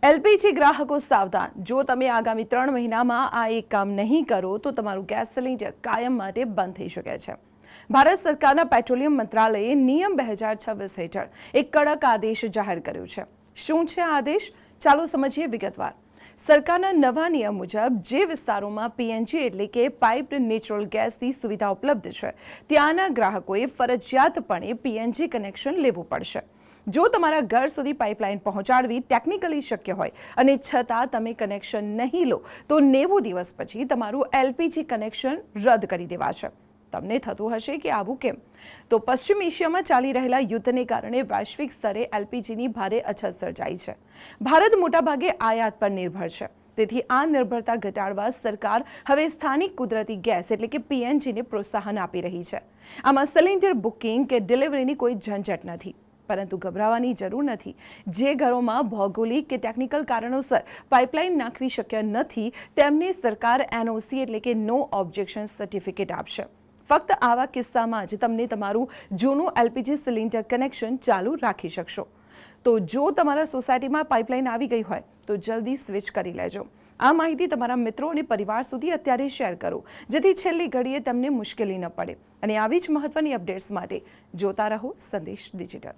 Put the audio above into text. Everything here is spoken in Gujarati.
એલપીજી ગ્રાહકો સાવધાન, જો તમે આગામી 3 મહિનામાં આ એક કામ નહીં કરો તો તમારું ગેસ સિલિન્ડર કાયમ માટે બંધ થઈ શકે છે। ભારત સરકારના પેટ્રોલિયમ મંત્રાલયે નિયમ 2026 હેઠળ એક કડક આદેશ જાહેર કર્યો છે। શું છે આ આદેશ? ચાલો સમજીએ વિગતવાર। સરકારના નવા નિયમ મુજબ જે વિસ્તારોમાં પીએનજી એટલે કે પાઇપ્ડ નેચરલ ગેસની સુવિધા ઉપલબ્ધ છે ત્યાંના ગ્રાહકોએ ફરજિયાતપણે પીએનજી કનેક્શન લેવું પડશે। જો તમારા ઘર સુધી પાઇપલાઇન પહોંચાડવી ટેકનિકલી શક્ય હોય અને છતાં તમે કનેક્શન નહીં લો તો 90 દિવસ પછી તમારું એલપીજી કનેક્શન રદ કરી દેવાશે। તમને થતું હશે કે આવું કેમ? તો પશ્ચિમ એશિયામાં ચાલી રહેલા યુદ્ધને કારણે વૈશ્વિક સ્તરે એલપીજીની ભારે અછત સર્જાઈ છે। ભારત મોટાભાગે આયાત પર નિર્ભર છે, તેથી આ નિર્ભરતા ઘટાડવા સરકાર હવે સ્થાનિક કુદરતી ગેસ એટલે કે પીએનજીને પ્રોત્સાહન આપી રહી છે। આમાં સિલિન્ડર બુકિંગ કે ડિલિવરીની કોઈ ઝંઝટ નથી, પરંતુ ગભરાવાની જરૂર નથી। જે ઘરોમાં ભૌગોલિક કે ટેકનિકલ કારણોસર પાઇપલાઇન નાખવી શક્ય નથી તેમને સરકાર એનઓસી એટલે કે નો ઓબ્જેક્શન સર્ટિફિકેટ આપશે। ફક્ત આવા કિસ્સામાં જ તમને તમારું જૂનું એલપીજી સિલિન્ડર કનેક્શન ચાલુ રાખી શકશો। તો જો તમારા સોસાયટીમાં પાઇપલાઇન આવી ગઈ હોય તો જલ્દી સ્વિચ કરી લેજો। આ માહિતી તમારા મિત્રો અને પરિવાર સુધી અત્યારે શેર કરો, જેથી છેલ્લી ઘડીએ તેમને મુશ્કેલી ન પડે। અને આવી જ મહત્વની અપડેટ્સ માટે જોતા રહો સંદેશ ડિજિટલ।